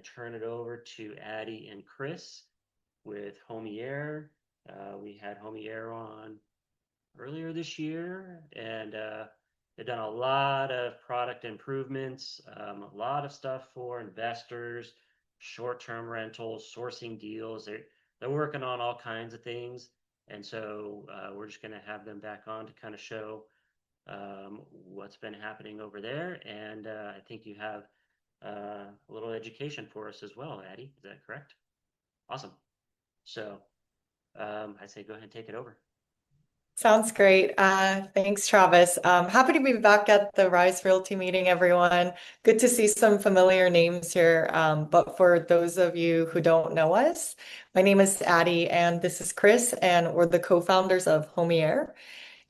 turn it over to Addie and Chris with Homiere. We had Homiere on earlier this year, and they've done a lot of product improvements, a lot of stuff for investors, short-term rentals, sourcing deals. They're working on all kinds of things, and so we're just going to have them back on to kind of show what's been happening over there. And I think you have a little education for us as well, Addie. Is that correct? Awesome. So I say go ahead and take it over. Sounds great. Thanks, Travis. Happy to be back at the Rise Realty meeting, everyone. Good to see some familiar names here. But for those of you who don't know us, my name is Addie, and this is Chris, and we're the co-founders of Homiere.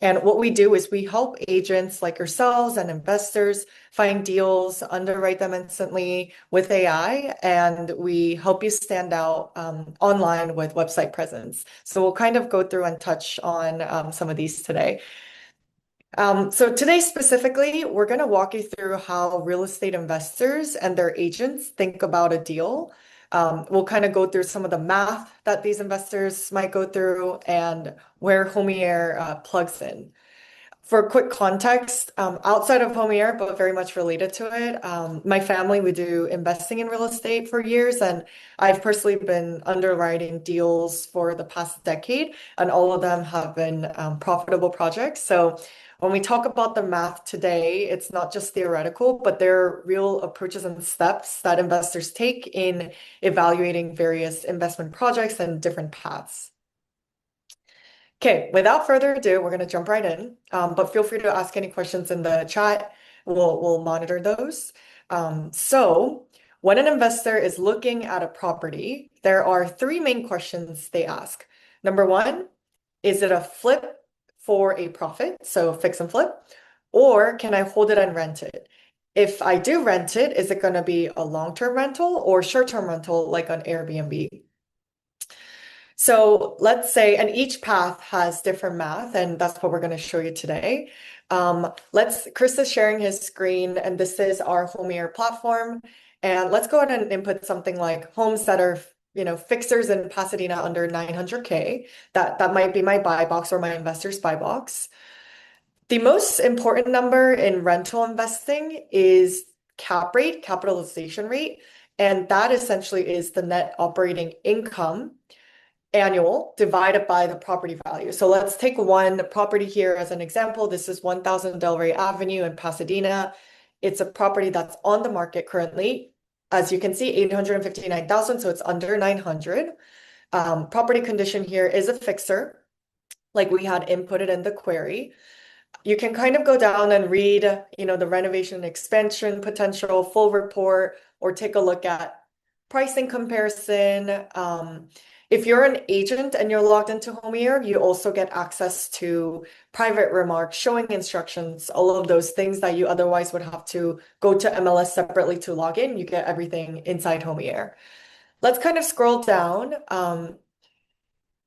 And what we do is we help agents like yourselves and investors find deals, underwrite them instantly with AI, and we help you stand out online with website presence. So we'll kind of go through and touch on some of these today. So today specifically, we're going to walk you through how real estate investors and their agents think about a deal. We'll kind of go through some of the math that these investors might go through and where Homiere plugs in. For quick context, outside of Homiere, but very much related to it, my family, we do investing in real estate for years, and I've personally been underwriting deals for the past decade, and all of them have been profitable projects. So when we talk about the math today, it's not just theoretical, but there are real approaches and steps that investors take in evaluating various investment projects and different paths. Okay, without further ado, we're going to jump right in. But feel free to ask any questions in the chat. We'll monitor those. So when an investor is looking at a property, there are three main questions they ask. Number one, is it a flip for a profit? So fix and flip. Or can I hold it and rent it? If I do rent it, is it going to be a long-term rental or short-term rental like on Airbnb? So let's say, and each path has different math, and that's what we're going to show you today. Chris is sharing his screen, and this is our Homiere platform. And let's go ahead and input something like homes that are, fixers in Pasadena under 900K. That might be my buy box or my investor's buy box. The most important number in rental investing is cap rate, capitalization rate, and that essentially is the net operating income annual divided by the property value. So let's take one property here as an example. This is 1000 Delray Avenue in Pasadena. It's a property that's on the market currently. As you can see, 859,000, so it's under 900. Property condition here is a fixer, like we had inputted in the query. You can kind of go down and read, the renovation and expansion potential, full report, or take a look at pricing comparison. If you're an agent and you're logged into Homiere, you also get access to private remarks, showing instructions, all of those things that you otherwise would have to go to MLS separately to log in. You get everything inside Homiere. Let's kind of scroll down.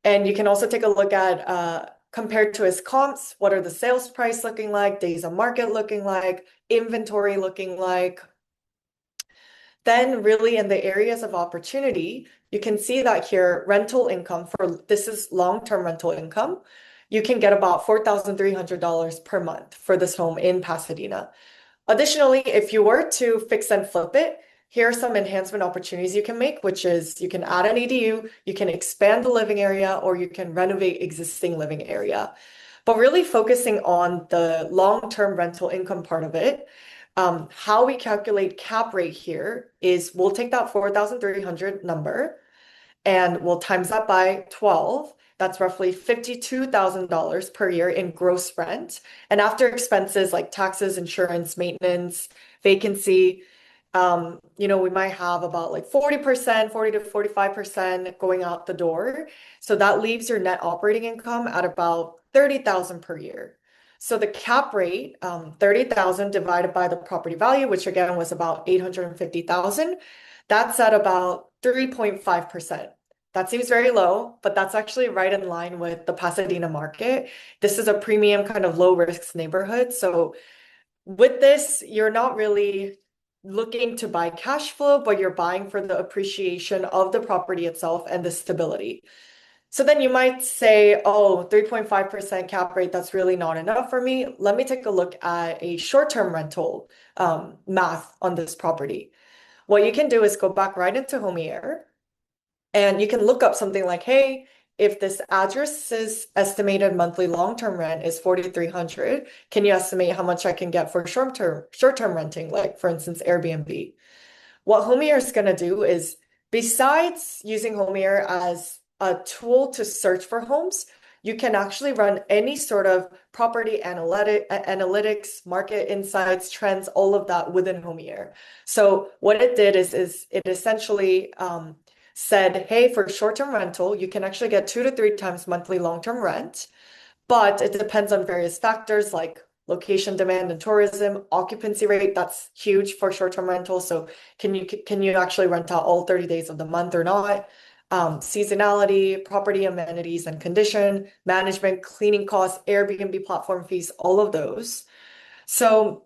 And you can also take a look at compared to his comps, what are the sales price looking like, days on market looking like, inventory looking like. Then really in the areas of opportunity, you can see that here rental income this is long-term rental income. You can get about $4,300 per month for this home in Pasadena. Additionally, if you were to fix and flip it, here are some enhancement opportunities you can make, which is you can add an ADU, you can expand the living area, or you can renovate existing living area. But really focusing on the long-term rental income part of it, how we calculate cap rate here is we'll take that 4,300 number and we'll times that by 12. That's roughly $52,000 per year in gross rent. And after expenses like taxes, insurance, maintenance, vacancy, we might have about like 40%, 40 to 45% going out the door. So that leaves your net operating income at about 30,000 per year. So the cap rate, 30,000 divided by the property value, which again was about 850,000, that's at about 3.5%. That seems very low, but that's actually right in line with the Pasadena market. This is a premium kind of low risk neighborhood. So with this, you're not really looking to buy cash flow, but you're buying for the appreciation of the property itself and the stability. So then you might say, oh, 3.5% cap rate, that's really not enough for me. Let me take a look at a short-term rental math on this property. What you can do is go back right into Homiere and you can look up something like, hey, if this address's estimated monthly long-term rent is 4,300, can you estimate how much I can get for short-term renting, like for instance, Airbnb? What Homiere is going to do is, besides using Homiere as a tool to search for homes, you can actually run any sort of property analytics, market insights, trends, all of that within Homiere. So what it did is it essentially said, hey, for short-term rental, you can actually get 2 to 3 times monthly long-term rent, but it depends on various factors like location, demand, and tourism, occupancy rate. That's huge for short-term rental. So can you actually rent out all 30 days of the month or not? Seasonality, property amenities and condition, management, cleaning costs, Airbnb platform fees, all of those. So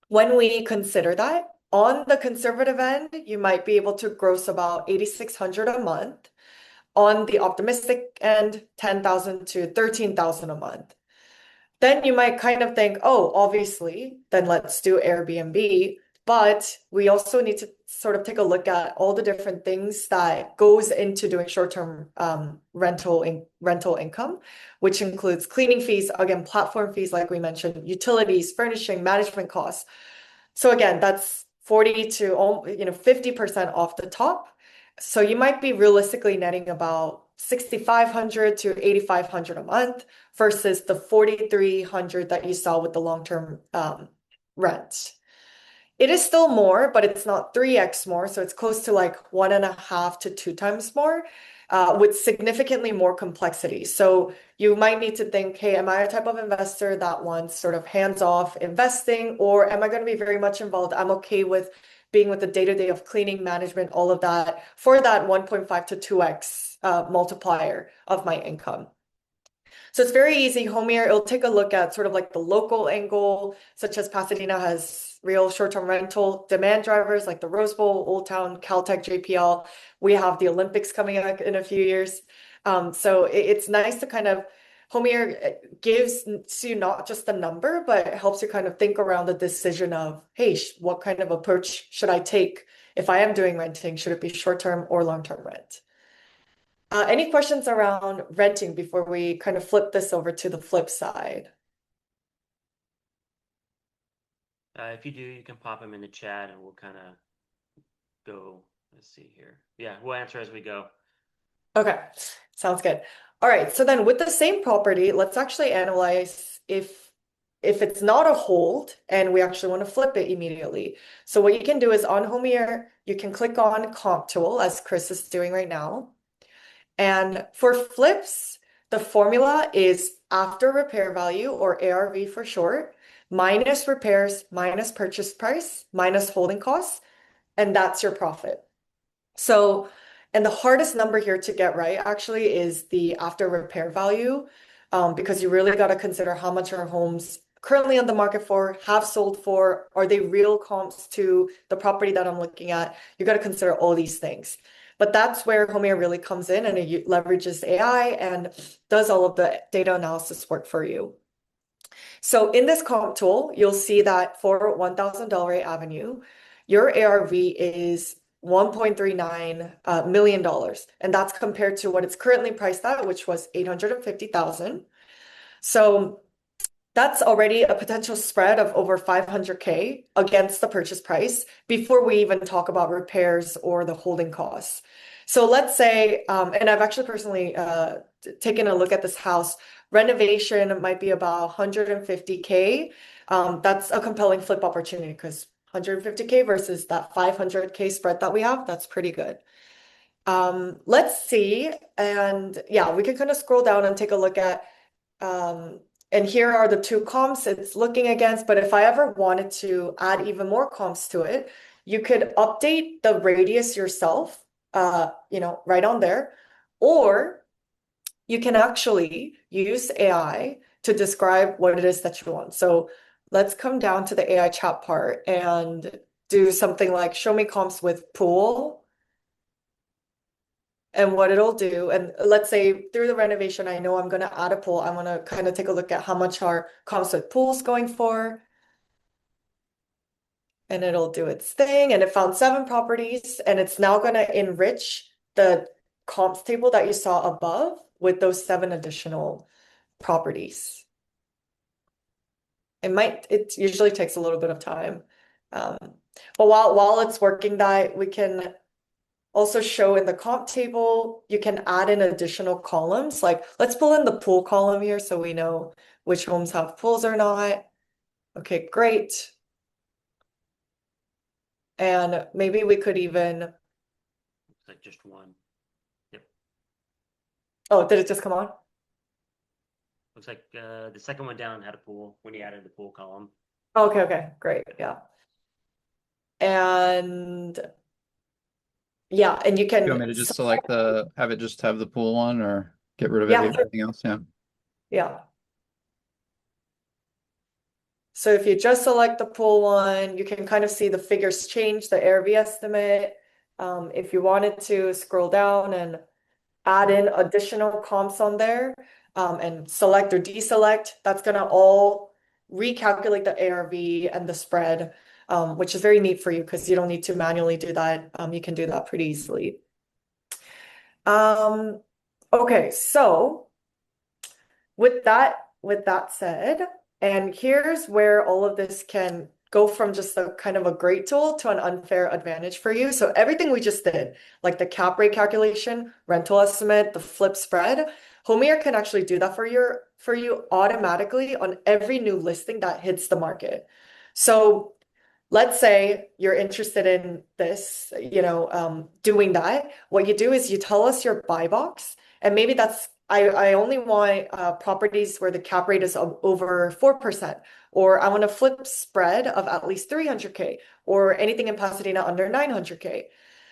when we consider that, on the conservative end, you might be able to gross about 8,600 a month. On the optimistic end, 10,000 to 13,000 a month. Then you might kind of think, oh, obviously, then let's do Airbnb. But we also need to sort of take a look at all the different things that goes into doing short-term rental income, which includes cleaning fees, again, platform fees, like we mentioned, utilities, furnishing, management costs. So again, that's 40 to 50% off the top. So you might be realistically netting about 6,500 to 8,500 a month versus the 4,300 that you saw with the long-term rent. It is still more, but it's not 3x more. So it's close to like 1.5 to 2 times more with significantly more complexity. So you might need to think, hey, am I a type of investor that wants sort of hands-off investing, or am I going to be very much involved? I'm okay with being with the day-to-day of cleaning management, all of that for that 1.5 to 2x multiplier of my income. So it's very easy. Homiere, it'll take a look at sort of like the local angle, such as Pasadena has real short-term rental demand drivers like the Rose Bowl, Old Town, Caltech, JPL. We have the Olympics coming up in a few years. So it's nice to kind of, Homiere gives you not just the number, but it helps you kind of think around the decision of, hey, what kind of approach should I take if I am doing renting? Should it be short-term or long-term rent? Any questions around renting before we kind of flip this over to the flip side? If you do, you can pop them in the chat and we'll kind of go. Let's see here. Yeah, we'll answer as we go. Okay, sounds good. All right, so then with the same property, let's actually analyze if it's not a hold and we actually want to flip it immediately. So what you can do is on Homiere, you can click on Comp Tool as Chris is doing right now. And for flips, the formula is after repair value, or ARV for short, minus repairs, minus purchase price, minus holding costs, and that's your profit. So, and the hardest number here to get right actually is the after repair value, because you really got to consider how much our homes currently on the market for, have sold for, are they real comps to the property that I'm looking at? You got to consider all these things. But that's where Homiere really comes in and it leverages AI and does all of the data analysis work for you. So in this comp tool, you'll see that for $1,000 Avenue, your ARV is $1.39 million. And that's compared to what it's currently priced at, which was $850,000. So that's already a potential spread of over 500K against the purchase price before we even talk about repairs or the holding costs. So let's say, and I've actually personally taken a look at this house, renovation might be about 150K. That's a compelling flip opportunity because 150K versus that 500K spread that we have, that's pretty good. Let's see. And yeah, we can kind of scroll down and take a look at and here are the two comps it's looking against. But if I ever wanted to add even more comps to it, you could update the radius yourself, right on there. Or you can actually use AI to describe what it is that you want. So let's come down to the AI chat part and do something like show me comps with pool. And what it'll do, and let's say through the renovation, I know I'm going to add a pool. I want to kind of take a look at how much our comps with pools going for. And it'll do its thing. And it found 7 properties. And it's now going to enrich the comps table that you saw above with those 7 additional properties. It usually takes a little bit of time. Um, but while it's working that, we can also show in the comp table, you can add in additional columns. Like let's pull in the pool column here so we know which homes have pools or not. Okay, great. And maybe we could even, Looks like just one. Yep. oh, did it just come on? Looks like the second one down had a pool when you added the pool column. Okay, okay, great, yeah. And yeah, and you You want can, me to just select have it just have the pool one or get rid of yeah, everything else? Yeah. yeah. So if you just select the pool one, you can kind of see the figures change, the ARV estimate. If you wanted to scroll down and add in additional comps on there, and select or deselect, that's gonna all recalculate the ARV and the spread, which is very neat for you because you don't need to manually do that. You can do that pretty easily. Okay, so with that said, and here's where all of this can go from just a kind of a great tool to an unfair advantage for you. So everything we just did, like the cap rate calculation, rental estimate, the flip spread, Homiere can actually do that for you automatically on every new listing that hits the market. So let's say you're interested in this, doing that. What you do is you tell us your buy box, and maybe I only want properties where the cap rate is over 4%, or I want a flip spread of at least 300K, or anything in Pasadena under 900K.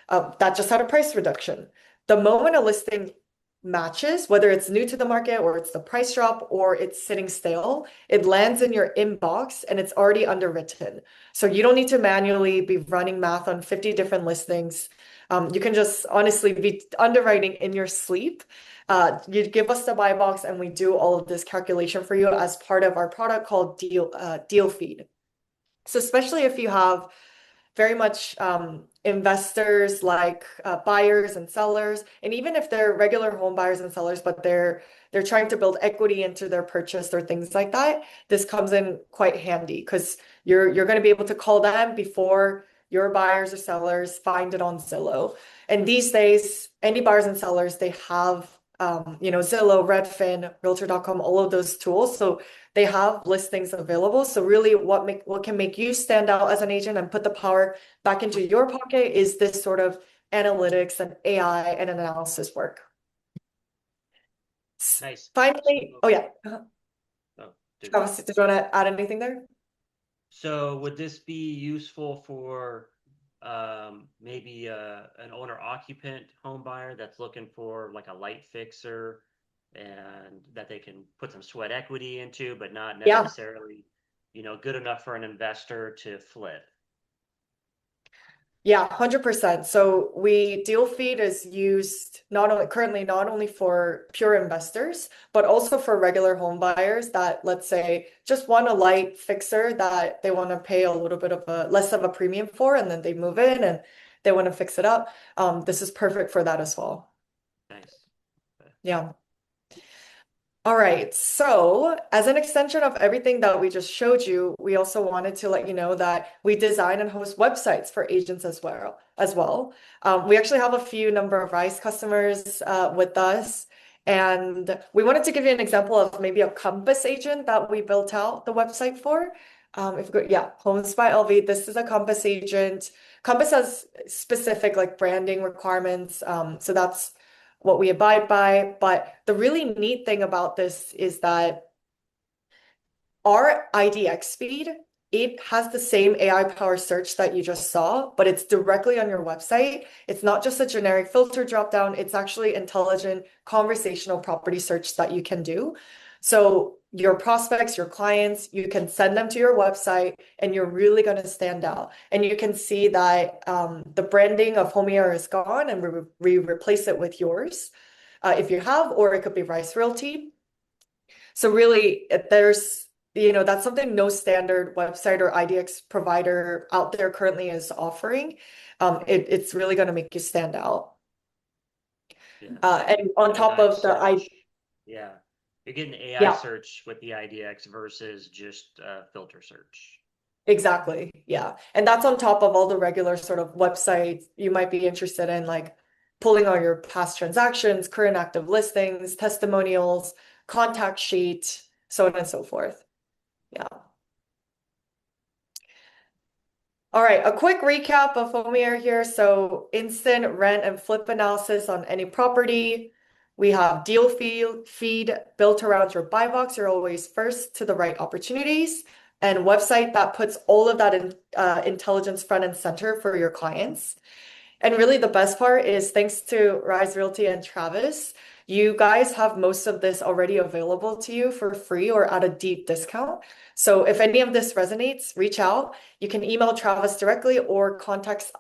That just had a price reduction. The moment a listing matches, whether it's new to the market or it's the price drop or it's sitting stale, it lands in your inbox and it's already underwritten. So you don't need to manually be running math on 50 different listings. You can just honestly be underwriting in your sleep. You give us the buy box and we do all of this calculation for you as part of our product called Deal Feed. So especially if you have very much investors like buyers and sellers, and even if they're regular home buyers and sellers, but they're trying to build equity into their purchase or things like that, this comes in quite handy because you're going to be able to call them before your buyers or sellers find it on Zillow. And these days, any buyers and sellers, they have Zillow, Redfin, Realtor.com, all of those tools. So they have listings available. So really what can make you stand out as an agent and put the power back into your pocket is this sort of analytics and AI and analysis work. Nice. Finally, oh yeah. Oh, Travis, did you want to add anything there? So would this be useful for maybe an owner occupant home buyer that's looking for like a light fixer and that they can put some sweat equity into, but not Yeah. necessarily, good enough for an investor to flip? Yeah, 100%. So Deal Feed is used currently not only for pure investors, but also for regular home buyers that, let's say, just want a light fixer that they want to pay a little bit of less of a premium for, and then they move in and they want to fix it up. This is perfect for that as well. Nice. Okay. Yeah. All right, so as an extension of everything that we just showed you, we also wanted to let you know that we design and host websites for agents as well. We actually have a few number of Rise customers with us, and we wanted to give you an example of maybe a Compass agent that we built out the website for. Homes by LV, this is a Compass agent. Compass has specific like branding requirements, so that's what we abide by. But the really neat thing about this is that our IDX feed, it has the same AI power search that you just saw, but it's directly on your website. It's not just a generic filter dropdown, it's actually intelligent conversational property search that you can do. So your prospects, your clients, you can send them to your website and you're really going to stand out. And you can see that the branding of Homiere is gone and we replace it with yours if you have, or it could be Rise Realty. So really, there's, that's something no standard website or IDX provider out there currently is offering. It's really going to make you stand out. Yeah. And on top of the search. Yeah. You're getting AI yeah, search with the IDX versus just filter search. exactly. Yeah. And that's on top of all the regular sort of websites you might be interested in, like pulling all your past transactions, current active listings, testimonials, contact sheet, so on and so forth. Yeah. All right, a quick recap of Homiere here. So instant rent and flip analysis on any property. We have deal feed built around your buy box. You're always first to the right opportunities, and website that puts all of that in intelligence front and center for your clients. And really the best part is thanks to Rise Realty and Travis, you guys have most of this already available to you for free or at a deep discount. So if any of this resonates, reach out. You can email Travis directly or contact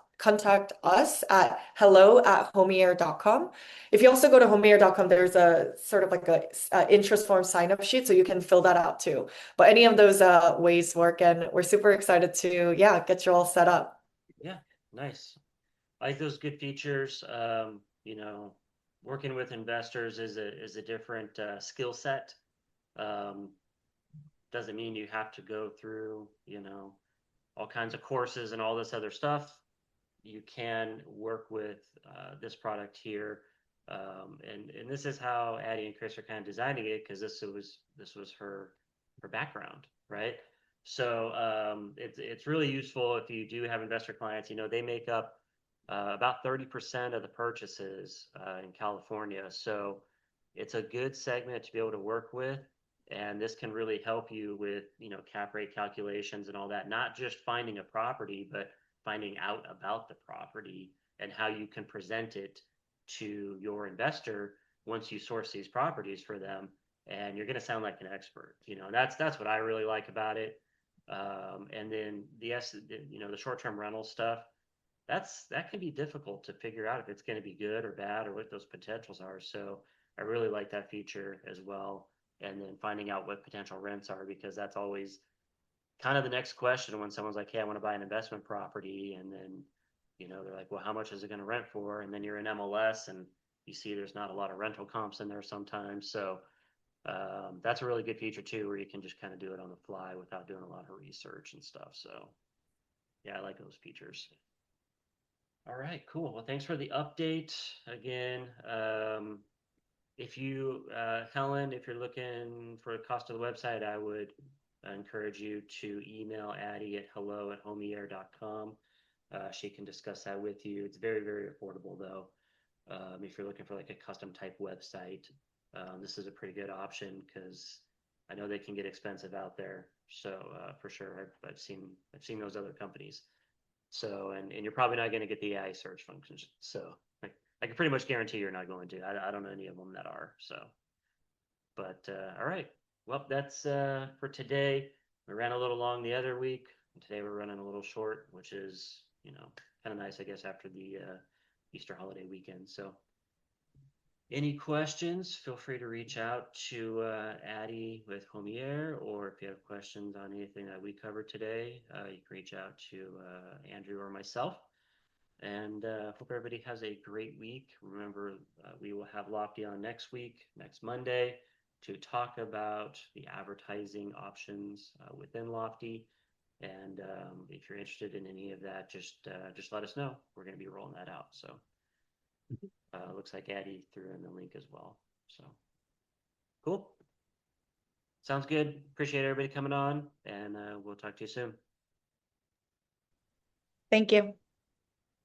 us at hello@homiere.com. If you also go to homiere.com, there's a sort of like a interest form sign-up sheet, so you can fill that out too. But any of those ways work, and we're super excited to, yeah, get you all set up. Yeah, nice. I like those good features. You know, working with investors is a different skill set. Um, doesn't mean you have to go through, all kinds of courses and all this other stuff. You can work with this product here. And this is how Addie and Chris are kind of designing it, because this was her background, right? So it's really useful if you do have investor clients. They make up about 30% of the purchases in California. So it's a good segment to be able to work with. And this can really help you with, cap rate calculations and all that, not just finding a property, but finding out about the property and how you can present it to your investor once you source these properties for them. And you're going to sound like an expert, and that's what I really like about it. And then the short-term rental stuff, that can be difficult to figure out if it's going to be good or bad or what those potentials are. So I really like that feature as well. And then finding out what potential rents are, because that's always kind of the next question when someone's like, hey, I want to buy an investment property. And then, they're like, well, how much is it going to rent for? And then you're in MLS and you see there's not a lot of rental comps in there sometimes. So that's a really good feature too, where you can just kind of do it on the fly without doing a lot of research and stuff. So yeah, I like those features. All right, cool. Well, thanks for the update again. If you, Helen, if you're looking for a cost of the website, I would encourage you to email Addie at hello@homiere.com. She can discuss that with you. It's very, very affordable though. If you're looking for like a custom type website, this is a pretty good option, because I know they can get expensive out there. So for sure, I've seen those other companies. So, and you're probably not going to get the AI search functions. So I can pretty much guarantee you're not going to. I don't know any of them that are. So, but all right. Well, that's for today. We ran a little long the other week. Today we're running a little short, which is, kind of nice, I guess, after the Easter holiday weekend. So any questions, feel free to reach out to Addie with Homiere, or if you have questions on anything that we covered today, you can reach out to Andrew or myself. And hope everybody has a great week. Remember, we will have Lofty on next week, next Monday, to talk about the advertising options within Lofty. And if you're interested in any of that, just let us know. We're going to be rolling that out. So looks like Addie threw in the link as well. So cool. Sounds good. Appreciate everybody coming on, and we'll talk to you soon. Thank you.